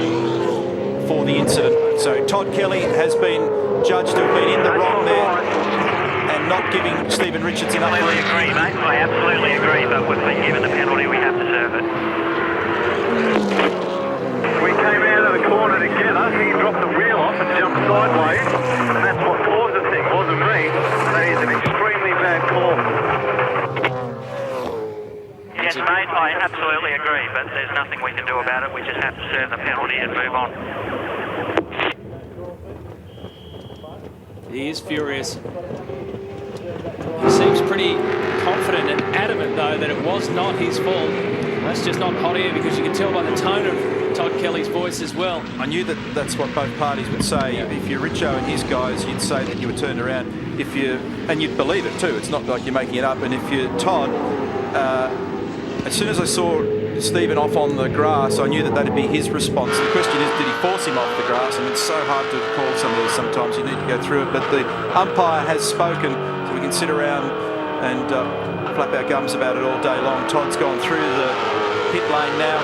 for the incident. So Todd Kelly has been judged to have been in the wrong there and not giving Stephen Richards enough room. I agree, mate. I absolutely agree, but we've been given the penalty. We have to serve it. We came out of the corner together. He dropped the wheel off and jumped sideways, and that's what caused the thing. It wasn't me. That is an extremely bad call. Yes, mate, I absolutely agree, but there's nothing we can do about it. We just have to serve the penalty and move on. He is furious. He seems pretty confident and adamant, though, that it was not his fault. That's just not hot air, because you can tell by the tone of Todd Kelly's voice as well. I knew that that's what both parties would say. Yeah. If you're Richo and his guys, you'd say that you were turned around. And you'd believe it too. It's not like you're making it up. And if you're Todd, as soon as I saw Stephen off on the grass, I knew that that'd be his response. The question is, did he force him off the grass? And it's so hard to call some of these. Sometimes you need to go through it. But the umpire has spoken, so we can sit around and flap our gums about it all day long. Todd's gone through the pit lane now.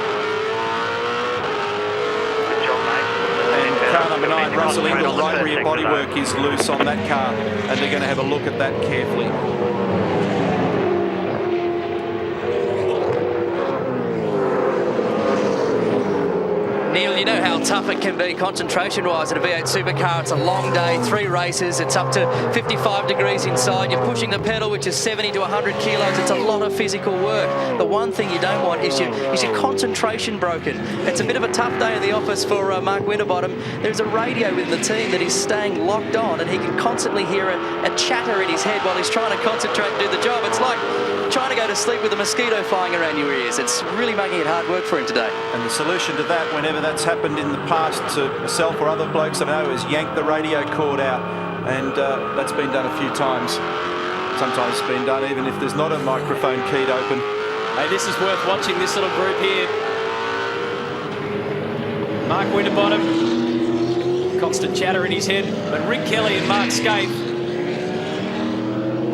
And car number 9, Russell Ingall, right rear bodywork is loose on that car, and they're going to have a look at that carefully. Neil, you know how tough it can be concentration-wise at a V8 supercar. It's a long day, 3 races. It's up to 55 degrees inside. You're pushing the pedal, which is 70 to 100 kilos. It's a lot of physical work. The one thing you don't want is your concentration broken. It's a bit of a tough day in the office for Mark Winterbottom. There's a radio within the team that is staying locked on, and he can constantly hear a chatter in his head while he's trying to concentrate and do the job. It's like trying to go to sleep with a mosquito flying around your ears. It's really making it hard work for him today. And the solution to that, whenever that's happened in the past to myself or other blokes I know, is yank the radio cord out. And that's been done a few times. Sometimes it's been done even if there's not a microphone keyed open. Hey, this is worth watching, this little group here. Mark Winterbottom, constant chatter in his head, but Rick Kelly and Mark Scaife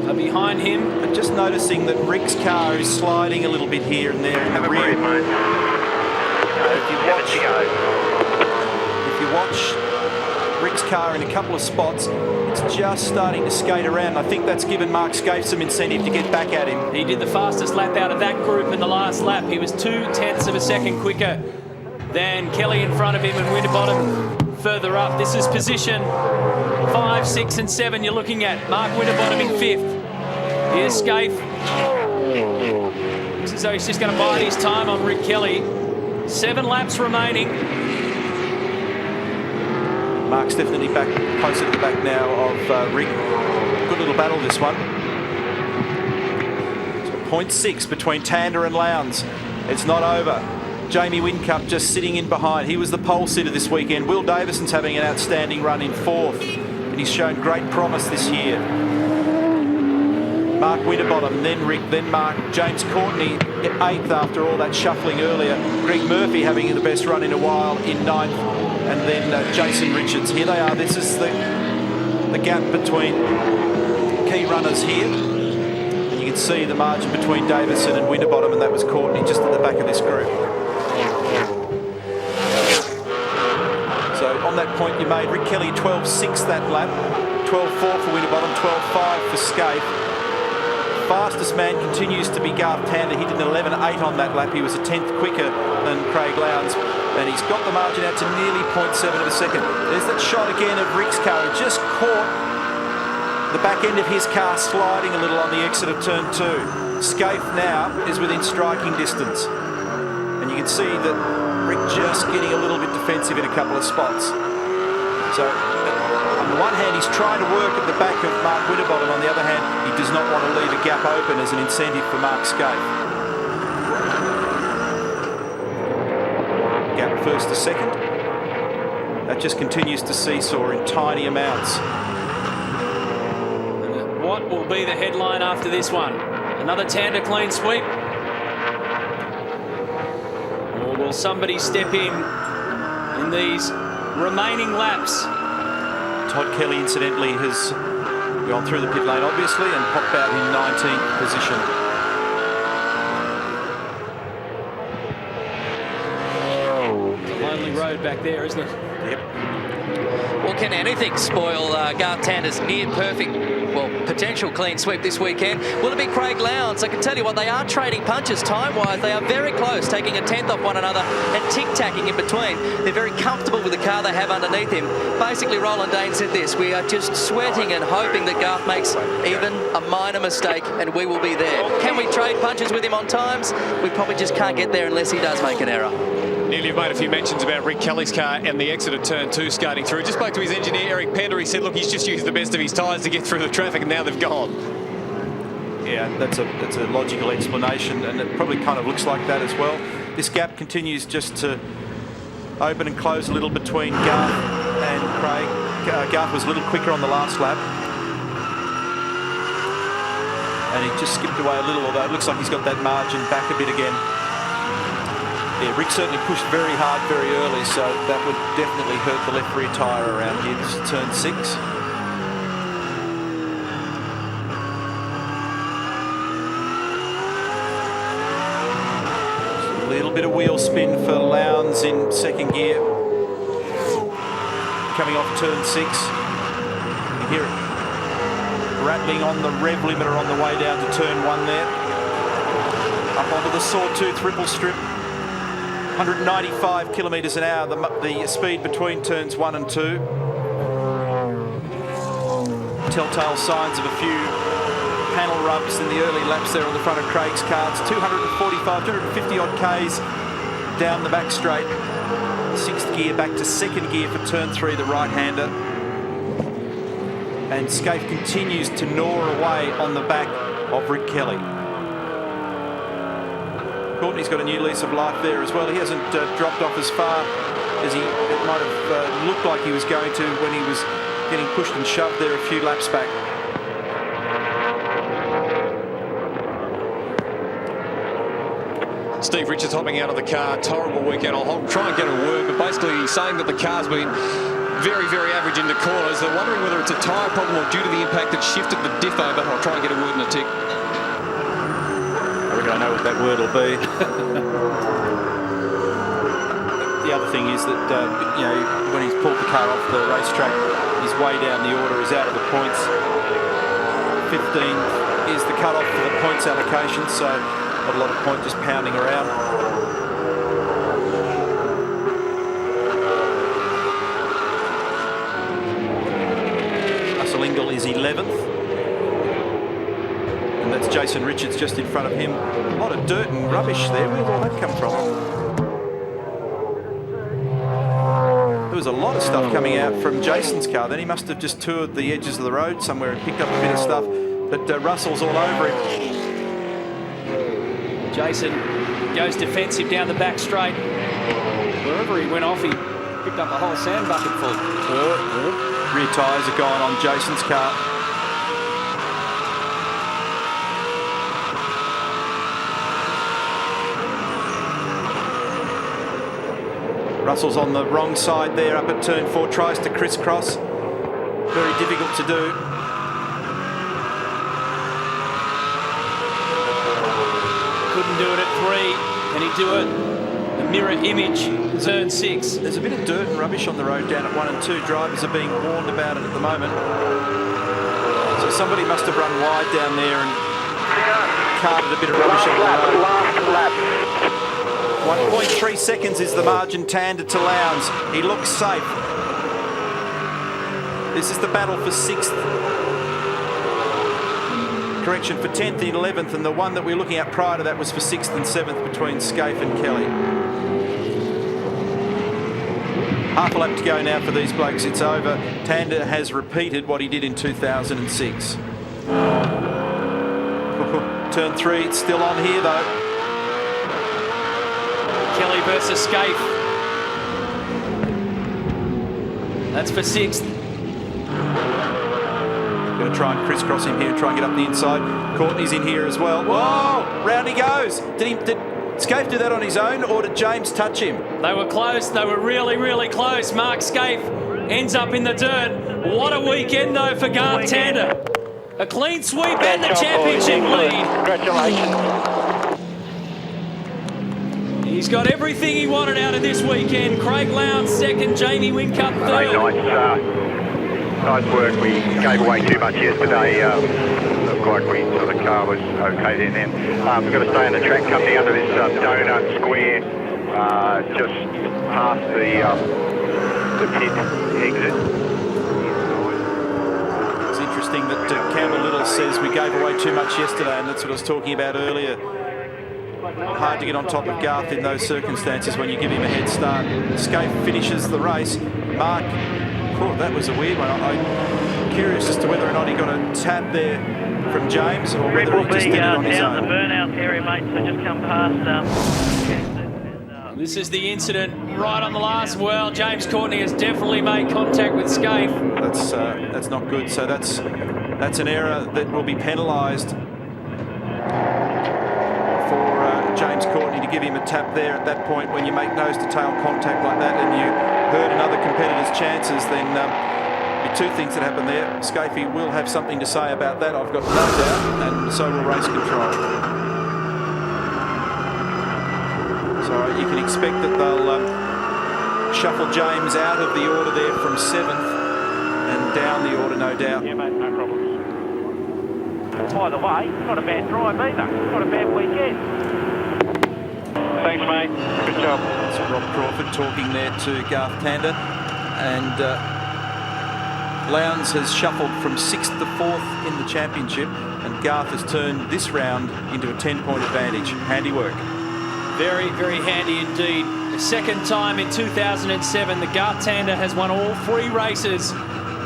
are behind him. And just noticing that Rick's car is sliding a little bit here and there in the rear. If you watch Rick's car in a couple of spots. It's just starting to skate around. I think that's given Mark Scaife some incentive to get back at him. He did the fastest lap out of that group in the last lap. He was 0.2 of a second quicker than Kelly in front of him, and Winterbottom further up. This is position 5, 6 and 7 you're looking at. Mark Winterbottom in 5th. Here's Scaife. Looks as though he's just going to bide his time on Rick Kelly. 7 laps remaining. Mark's definitely back closer to the back now of Rick. Good little battle, this one. So 0.6 between Tander and Lowndes. It's not over. Jamie Whincup just sitting in behind. He was the pole sitter this weekend. Will Davison's having an outstanding run in 4th, and he's shown great promise this year. Mark Winterbottom, then Rick, then Mark. James Courtney 8th after all that shuffling earlier. Greg Murphy having the best run in a while in 9th. And then Jason Richards. Here they are. This is the gap between key runners here. And you can see the margin between Davison and Winterbottom, and that was Courtney just at the back of this group. So on that point you made, Rick Kelly 12.6 that lap, 12.4 for Winterbottom, 12.5 for Scaife. Fastest man continues to be Garth Tander. He did an 11.8 on that lap. He was a 10th quicker than Craig Lowndes, and he's got the margin out to nearly 0.7 of a second. There's that shot again of Rick's car. He just caught the back end of his car sliding a little on the exit of turn 2. Scaife now is within striking distance, and you can see that Rick just getting a little bit defensive in a couple of spots. So on the one hand, he's trying to work at the back of Mark Winterbottom. On the other hand, he does not want to leave a gap open as an incentive for Mark Scaife. Gap 1st to 2nd. That just continues to seesaw in tiny amounts. What will be the headline after this one? Another Tander clean sweep? Or will somebody step in these remaining laps? Todd Kelly, incidentally, has gone through the pit lane, obviously, and popped out in 19th position. It's a lonely road back there, isn't it? Yep. Well, can anything spoil Garth Tander's near perfect, well, potential clean sweep this weekend? Will it be Craig Lowndes? I can tell you what, they are trading punches time-wise. They are very close, taking a 10th off one another and tic-tacking in between. They're very comfortable with the car they have underneath him. Basically, Roland Dane said this: we are just sweating and hoping that Garth makes even a minor mistake, and we will be there. Can we trade punches with him on times? We probably just can't get there unless he does make an error. Neil, you've made a few mentions about Rick Kelly's car and the exit of turn 2 skating through. Just spoke to his engineer, Eric Pender. He said, look, he's just used the best of his tyres to get through the traffic, and now they've gone. Yeah, that's a logical explanation, and it probably kind of looks like that as well. This gap continues just to open and close a little between Garth and Craig. Garth was a little quicker on the last lap, and he just skipped away a little, although it looks like he's got that margin back a bit again. Yeah, Rick certainly pushed very hard very early, so that would definitely hurt the left rear tyre around here. This is turn 6. A little bit of wheel spin for Lowndes in 2nd gear. Coming off turn 6. You hear it rattling on the rev limiter on the way down to turn 1 there. Up onto the sawtooth ripple strip. 195 kilometres an hour, the speed between turns 1 and 2. Telltale signs of a few panel rubs in the early laps there on the front of Craig's car. It's 245, 250 odd Ks down the back straight. 6th gear back to 2nd gear for turn 3, the right-hander. And Scaife continues to gnaw away on the back of Rick Kelly. Courtney's got a new lease of life there as well. He hasn't dropped off as far as it might have looked like he was going to when he was getting pushed and shoved there a few laps back. Steve Richards hopping out of the car. Terrible weekend. I'll try and get a word, but basically he's saying that the car's been very, very average into corners. They're wondering whether it's a tyre problem or due to the impact that shifted the diff over. I'll try and get a word in a tick. I reckon I know what that word will be. The other thing is that, you know, when he's pulled the car off the racetrack, he's way down the order, he's out of the points. 15th is the cut-off for the points allocation, so not a lot of point just pounding around. Russell Ingall is 11th. And that's Jason Richards just in front of him. A lot of dirt and rubbish there. Where did all that come from? There was a lot of stuff coming out from Jason's car. Then he must have just toured the edges of the road somewhere and picked up a bit of stuff. But Russell's all over him. Jason goes defensive down the back straight. Wherever he went off, he picked up a whole sand bucket full. Rear tyres are going on Jason's car. Russell's on the wrong side there up at turn 4, tries to crisscross. Very difficult to do. Couldn't do it at 3. Can he do it? The mirror image, turn 6. There's a bit of dirt and rubbish on the road down at 1 and 2. Drivers are being warned about it at the moment. So somebody must have run wide down there and carted a bit of rubbish on the road. Last lap. 1.3 seconds is the margin Tander to Lowndes. He looks safe. This is the battle for 6th. Correction, for 10th and 11th, and the one that we're looking at prior to that was for 6th and 7th between Scaife and Kelly. Half a lap to go now for these blokes. It's over. Tander has repeated what he did in 2006. Turn 3, it's still on here though. Kelly versus Scaife. That's for 6th. Going to try and crisscross him here and try and get up the inside. Courtney's in here as well. Whoa! Round he goes. Did Scaife do that on his own, or did James touch him? They were close. They were really, really close. Mark Scaife ends up in the dirt. What a weekend, though, for Garth Tander. A clean sweep and the championship lead. Congratulations. He's got everything he wanted out of this weekend. Craig Lowndes second, Jamie Whincup third. Nice work. We gave away too much yesterday. Looked like the car was okay then. We've got to stay on the track, come down to this donut square, just past the pit exit. It's interesting that Campbell Little says we gave away too much yesterday, and that's what I was talking about earlier. Hard to get on top of Garth in those circumstances when you give him a head start. Scaife finishes the race. Mark, that was a weird one. I'm curious as to whether or not he got a tap there from James, or whether he just did it on his own. Down the burnout area, mate, so just come past. This is the incident right on the last. Well, James Courtney has definitely made contact with Scaife. That's not good. So that's an error that will be penalised for James Courtney to give him a tap there at that point. When you make nose-to-tail contact like that and you hurt another competitor's chances, then be two things that happen there. Scaife will have something to say about that, I've got no doubt, and so will race control. So you can expect that they'll shuffle James out of the order there from 7th and down the order, no doubt. Yeah, mate, no problem. By the way, not a bad drive either. Not a bad weekend. Thanks, mate. Good job. That's Rob Crawford talking there to Garth Tander. And Lowndes has shuffled from 6th to 4th in the championship, and Garth has turned this round into a 10-point advantage. Handiwork. Very, very handy indeed. The second time in 2007 that Garth Tander has won all 3 races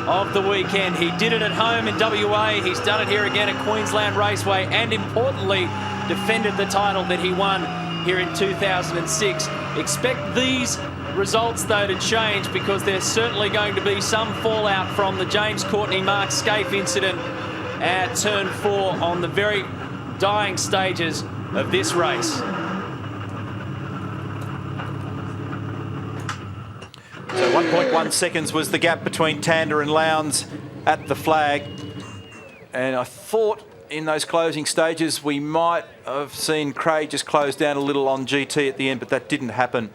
of the weekend. He did it at home in WA. He's done it here again at Queensland Raceway, and importantly defended the title that he won here in 2006. Expect these results though to change, because there's certainly going to be some fallout from the James Courtney Mark Scaife incident at turn 4 on the very dying stages of this race. So 1.1 seconds was the gap between Tander and Lowndes at the flag. And I thought in those closing stages we might have seen Craig just close down a little on GT at the end, but that didn't happen.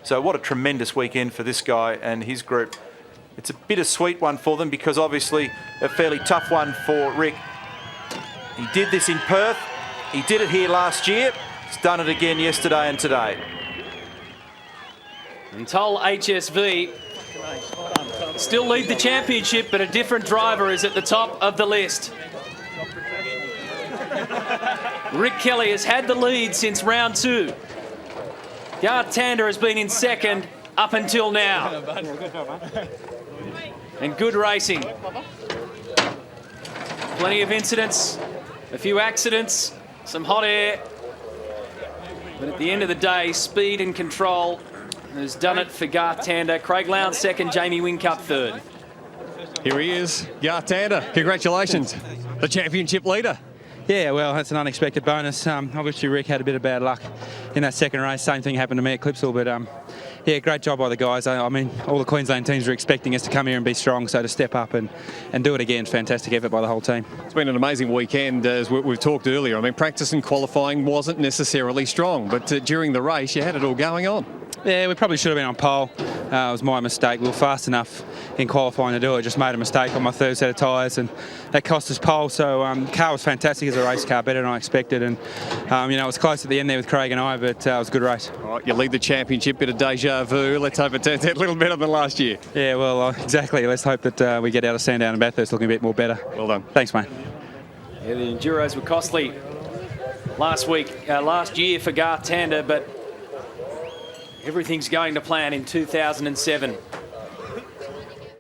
So what a tremendous weekend for this guy and his group. It's a bittersweet one for them because obviously a fairly tough one for Rick. He did this in Perth. He did it here last year. He's done it again yesterday and today. And Toll HSV still lead the championship, but a different driver is at the top of the list. Rick Kelly has had the lead since round 2. Garth Tander has been in second up until now. And good racing. Plenty of incidents, a few accidents, some hot air. But at the end of the day, speed and control has done it for Garth Tander. Craig Lowndes second, Jamie Whincup third. Here he is, Garth Tander. Congratulations, the championship leader. Yeah, well, that's an unexpected bonus. Obviously, Rick had a bit of bad luck in that second race. Same thing happened to me at Clipsal, but yeah, great job by the guys. I mean, all the Queensland teams are expecting us to come here and be strong, so to step up and do it again, fantastic effort by the whole team. It's been an amazing weekend, as we've talked earlier. I mean, practice and qualifying wasn't necessarily strong, but during the race, you had it all going on. Yeah, we probably should have been on pole. It was my mistake. We were fast enough in qualifying to do it. Just made a mistake on my third set of tyres, and that cost us pole. So car was fantastic as a race car, better than I expected. And you know, it was close at the end there with Craig and I, but it was a good race. All right, you lead the championship, bit of deja vu. Let's hope it turns out a little better than last year. Yeah, well, exactly. Let's hope that we get out of Sandown and Bathurst looking a bit more better. Well done. Thanks, mate. Yeah, the Enduros were costly last year for Garth Tander, but everything's going to plan in 2007.